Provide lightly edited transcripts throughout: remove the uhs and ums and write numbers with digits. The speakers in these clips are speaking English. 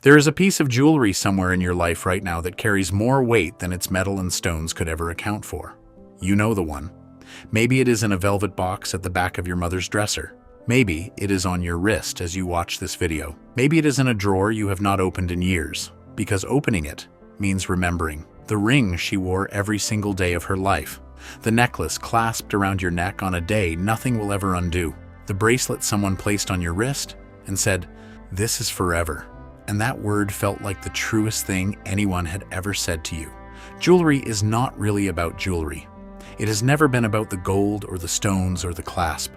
There is a piece of jewelry somewhere in your life right now that carries more weight than its metal and stones could ever account for. You know the one. Maybe it is in a velvet box at the back of your mother's dresser. Maybe it is on your wrist as you watch this video. Maybe it is in a drawer you have not opened in years, because opening it means remembering. The ring she wore every single day of her life. The necklace clasped around your neck on a day nothing will ever undo. The bracelet someone placed on your wrist and said, "This is forever." And that word felt like the truest thing anyone had ever said to you. Jewelry is not really about jewelry. It has never been about the gold or the stones or the clasp.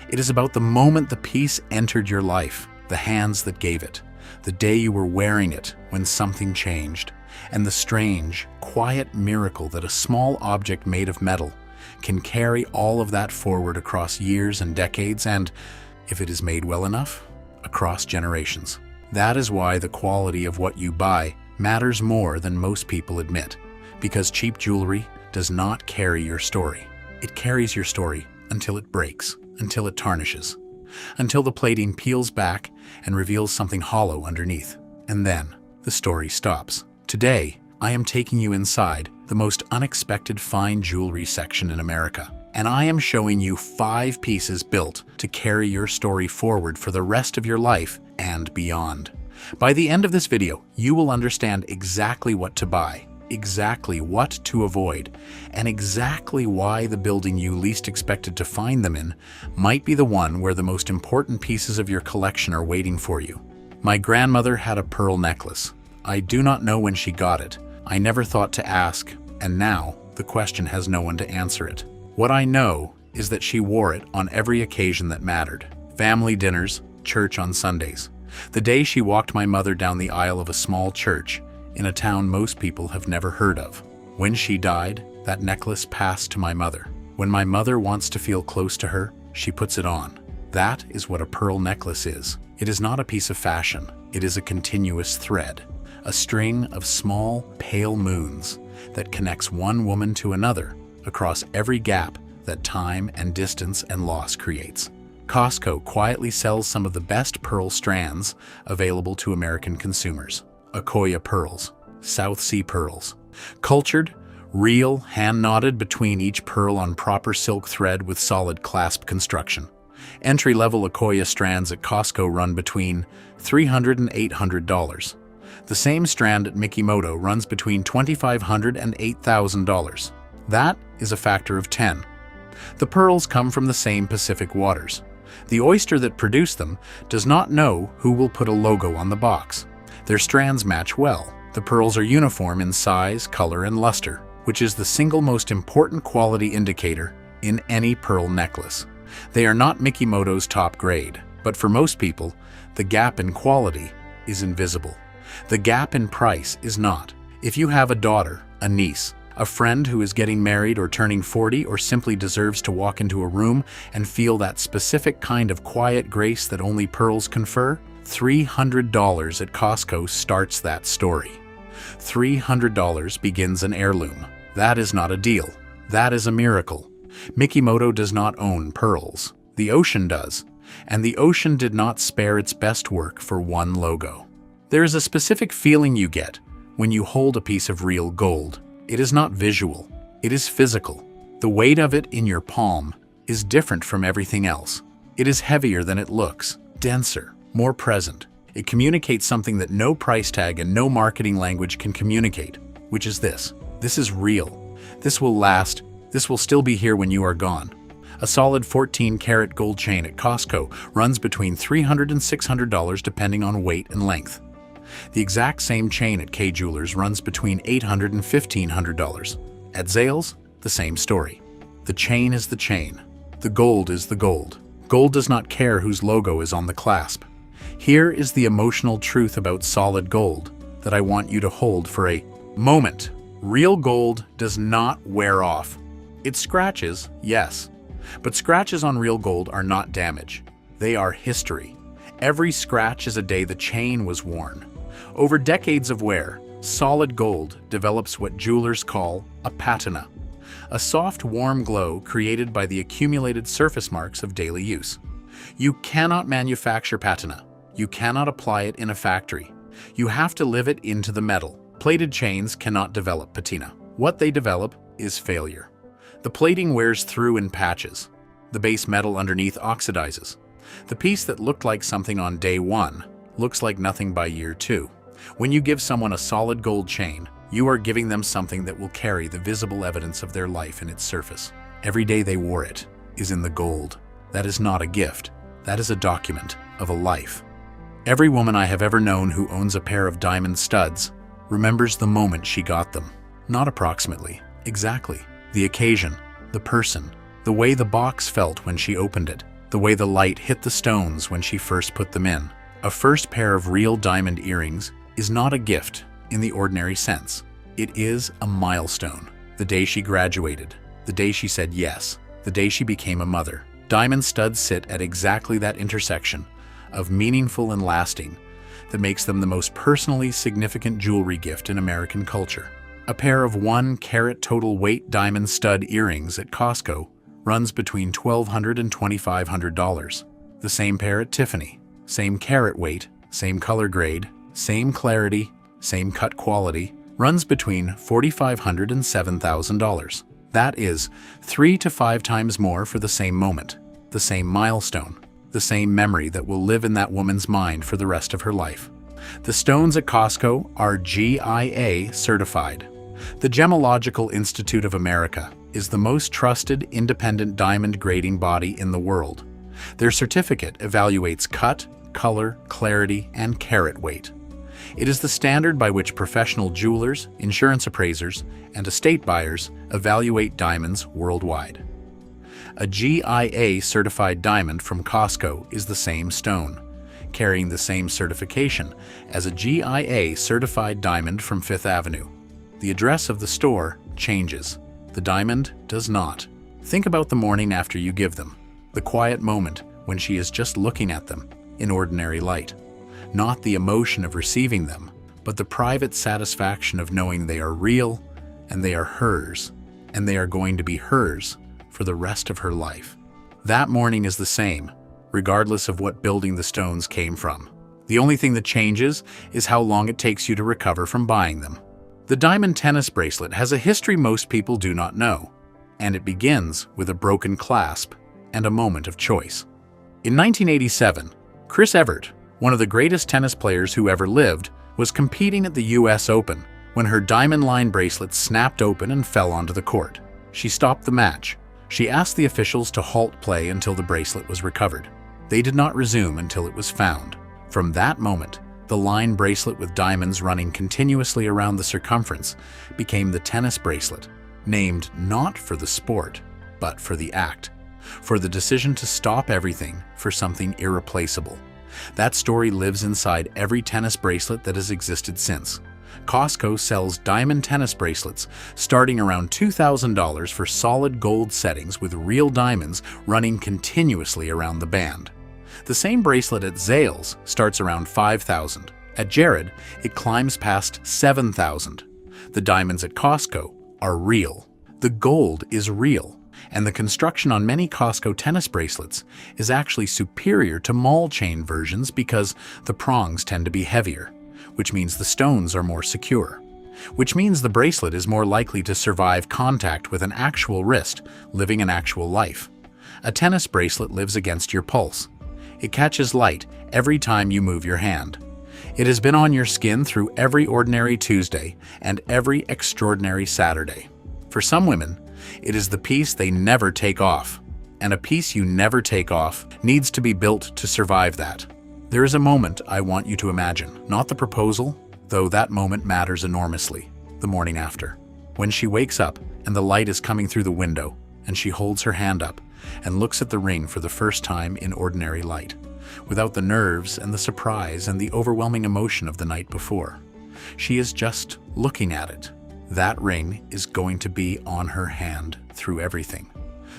It is about the moment the piece entered your life, the hands that gave it, the day you were wearing it when something changed, and the strange, quiet miracle that a small object made of metal can carry all of that forward across years and decades and, if it is made well enough, across generations. That is why the quality of what you buy matters more than most people admit, because cheap jewelry does not carry your story. It carries your story until it breaks, until it tarnishes, until the plating peels back and reveals something hollow underneath. And then the story stops. Today, I am taking you inside the most unexpected fine jewelry section in America, and I am showing you 5 pieces built to carry your story forward for the rest of your life and beyond. By the end of this video, you will understand exactly what to buy, exactly what to avoid, and exactly why the building you least expected to find them in might be the one where the most important pieces of your collection are waiting for you. My grandmother had a pearl necklace. I do not know when she got it. I never thought to ask, and now the question has no one to answer it. What I know is that she wore it on every occasion that mattered. Family dinners, church on Sundays. The day she walked my mother down the aisle of a small church in a town most people have never heard of. When she died, that necklace passed to my mother. When my mother wants to feel close to her, she puts it on. That is what a pearl necklace is. It is not a piece of fashion. It is a continuous thread, a string of small, pale moons that connects one woman to another across every gap that time and distance and loss creates. Costco quietly sells some of the best pearl strands available to American consumers. Akoya pearls, South Sea pearls, cultured, real, hand-knotted between each pearl on proper silk thread with solid clasp construction. Entry-level Akoya strands at Costco run between $300 and $800. The same strand at Mikimoto runs between $2,500 and $8,000. That is a factor of 10. The pearls come from the same Pacific waters. The oyster that produced them does not know who will put a logo on the box. Their strands match well. The pearls are uniform in size, color, and luster, which is the single most important quality indicator in any pearl necklace. They are not Mikimoto's top grade, but for most people, the gap in quality is invisible. The gap in price is not. If you have a daughter, a niece, a friend who is getting married or turning 40 or simply deserves to walk into a room and feel that specific kind of quiet grace that only pearls confer, $300 at Costco starts that story. $300 begins an heirloom. That is not a deal. That is a miracle. Mikimoto does not own pearls. The ocean does. And the ocean did not spare its best work for one logo. There is a specific feeling you get when you hold a piece of real gold. It is not visual. It is physical. The weight of it in your palm is different from everything else. It is heavier than it looks, denser, more present. It communicates something that no price tag and no marketing language can communicate, which is this. This is real. This will last. This will still be here when you are gone. A solid 14-karat gold chain at Costco runs between $300 and $600 depending on weight and length. The exact same chain at K Jewelers runs between $800 and $1,500. At Zales, the same story. The chain is the chain. The gold is the gold. Gold does not care whose logo is on the clasp. Here is the emotional truth about solid gold that I want you to hold for a moment. Real gold does not wear off. It scratches, yes, but scratches on real gold are not damage. They are history. Every scratch is a day the chain was worn. Over decades of wear, solid gold develops what jewelers call a patina, a soft, warm glow created by the accumulated surface marks of daily use. You cannot manufacture patina. You cannot apply it in a factory. You have to live it into the metal. Plated chains cannot develop patina. What they develop is failure. The plating wears through in patches. The base metal underneath oxidizes. The piece that looked like something on day one looks like nothing by year two. When you give someone a solid gold chain, you are giving them something that will carry the visible evidence of their life in its surface. Every day they wore it is in the gold. That is not a gift. That is a document of a life. Every woman I have ever known who owns a pair of diamond studs remembers the moment she got them. Not approximately, exactly. The occasion, the person, the way the box felt when she opened it, the way the light hit the stones when she first put them in. A first pair of real diamond earrings is not a gift in the ordinary sense. It is a milestone. The day she graduated, the day she said yes, the day she became a mother. Diamond studs sit at exactly that intersection of meaningful and lasting that makes them the most personally significant jewelry gift in American culture. A pair of 1 carat total weight diamond stud earrings at Costco runs between $1,200 and $2,500. The same pair at Tiffany, same carat weight, same color grade, same clarity, same cut quality, runs between $4,500 and $7,000. That is 3 to 5 times more for the same moment, the same milestone, the same memory that will live in that woman's mind for the rest of her life. The stones at Costco are GIA certified. The Gemological Institute of America is the most trusted independent diamond grading body in the world. Their certificate evaluates cut, color, clarity, and carat weight. It is the standard by which professional jewelers, insurance appraisers, and estate buyers evaluate diamonds worldwide. A GIA certified diamond from Costco is the same stone, carrying the same certification as a GIA certified diamond from Fifth Avenue. The address of the store changes. The diamond does not. Think about the morning after you give them, the quiet moment when she is just looking at them in ordinary light. Not the emotion of receiving them, but the private satisfaction of knowing they are real and they are hers, and they are going to be hers for the rest of her life. That morning is the same, regardless of what building the stones came from. The only thing that changes is how long it takes you to recover from buying them. The diamond tennis bracelet has a history most people do not know, and it begins with a broken clasp and a moment of choice. In 1987, Chris Evert, one of the greatest tennis players who ever lived, was competing at the US Open when her diamond line bracelet snapped open and fell onto the court. She stopped the match. She asked the officials to halt play until the bracelet was recovered. They did not resume until it was found. From that moment, the line bracelet with diamonds running continuously around the circumference became the tennis bracelet, named not for the sport, but for the act, for the decision to stop everything for something irreplaceable. That story lives inside every tennis bracelet that has existed since. Costco sells diamond tennis bracelets starting around $2,000 for solid gold settings with real diamonds running continuously around the band. The same bracelet at Zales starts around $5,000. At Jared, it climbs past $7,000. The diamonds at Costco are real. The gold is real, and the construction on many Costco tennis bracelets is actually superior to mall chain versions because the prongs tend to be heavier, which means the stones are more secure, which means the bracelet is more likely to survive contact with an actual wrist living an actual life. A tennis bracelet lives against your pulse. It catches light every time you move your hand. It has been on your skin through every ordinary Tuesday and every extraordinary Saturday. For some women, it is the piece they never take off, and a piece you never take off needs to be built to survive that. There is a moment I want you to imagine, not the proposal, though that moment matters enormously, the morning after. When she wakes up and the light is coming through the window and she holds her hand up and looks at the ring for the first time in ordinary light, without the nerves and the surprise and the overwhelming emotion of the night before. She is just looking at it. That ring is going to be on her hand through everything,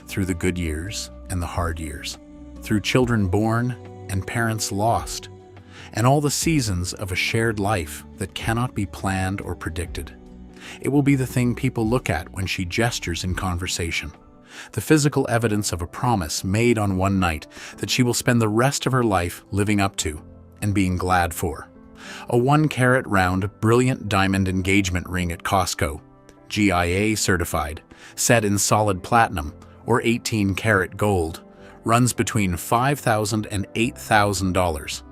through the good years and the hard years, through children born and parents lost, and all the seasons of a shared life that cannot be planned or predicted. It will be the thing people look at when she gestures in conversation, the physical evidence of a promise made on one night that she will spend the rest of her life living up to and being glad for. A 1-carat round, brilliant diamond engagement ring at Costco, GIA certified, set in solid platinum or 18-karat gold, runs between $5,000 and $8,000.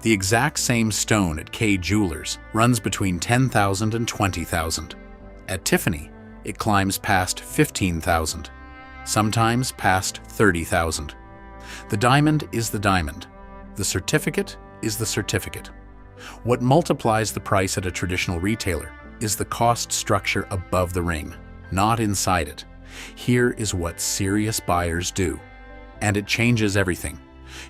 The exact same stone at K Jewelers runs between $10,000 and $20,000. At Tiffany, it climbs past $15,000, sometimes past $30,000. The diamond is the diamond. The certificate is the certificate. What multiplies the price at a traditional retailer is the cost structure above the ring, not inside it. Here is what serious buyers do, and it changes everything.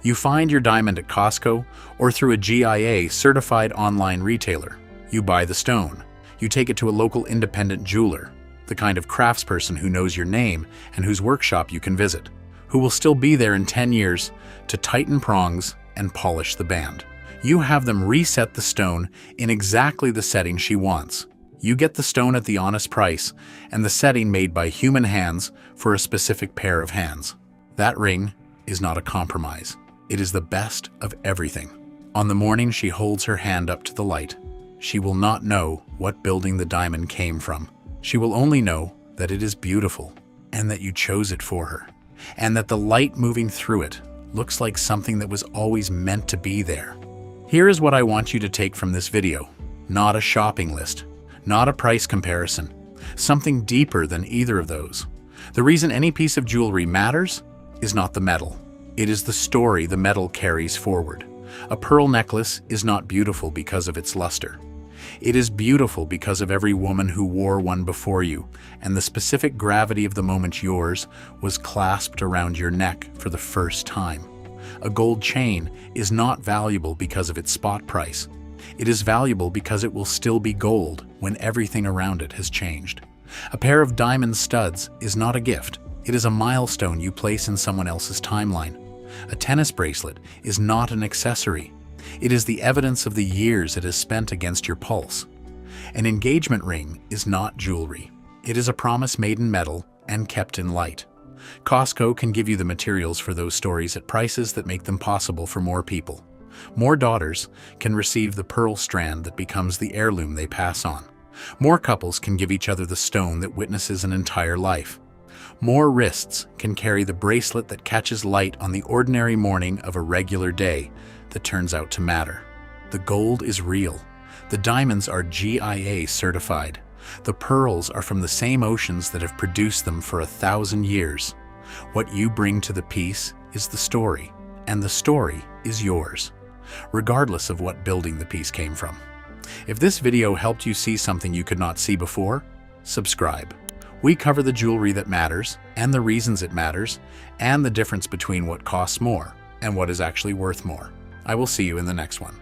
You find your diamond at Costco or through a GIA certified online retailer. You buy the stone. You take it to a local independent jeweler, the kind of craftsperson who knows your name and whose workshop you can visit, who will still be there in 10 years to tighten prongs and polish the band. You have them reset the stone in exactly the setting she wants. You get the stone at the honest price and the setting made by human hands for a specific pair of hands. That ring is not a compromise. It is the best of everything. On the morning she holds her hand up to the light, she will not know what building the diamond came from. She will only know that it is beautiful and that you chose it for her, and that the light moving through it looks like something that was always meant to be there. Here is what I want you to take from this video. Not a shopping list, not a price comparison, something deeper than either of those. The reason any piece of jewelry matters is not the metal. It is the story the metal carries forward. A pearl necklace is not beautiful because of its luster. It is beautiful because of every woman who wore one before you, and the specific gravity of the moment yours was clasped around your neck for the first time. A gold chain is not valuable because of its spot price. It is valuable because it will still be gold when everything around it has changed. A pair of diamond studs is not a gift. It is a milestone you place in someone else's timeline. A tennis bracelet is not an accessory. It is the evidence of the years it has spent against your pulse. An engagement ring is not jewelry. It is a promise made in metal and kept in light. Costco can give you the materials for those stories at prices that make them possible for more people. More daughters can receive the pearl strand that becomes the heirloom they pass on. More couples can give each other the stone that witnesses an entire life. More wrists can carry the bracelet that catches light on the ordinary morning of a regular day that turns out to matter. The gold is real. The diamonds are GIA certified. The pearls are from the same oceans that have produced them for 1,000 years. What you bring to the piece is the story, and the story is yours, regardless of what building the piece came from. If this video helped you see something you could not see before, subscribe. We cover the jewelry that matters, and the reasons it matters, and the difference between what costs more and what is actually worth more. I will see you in the next one.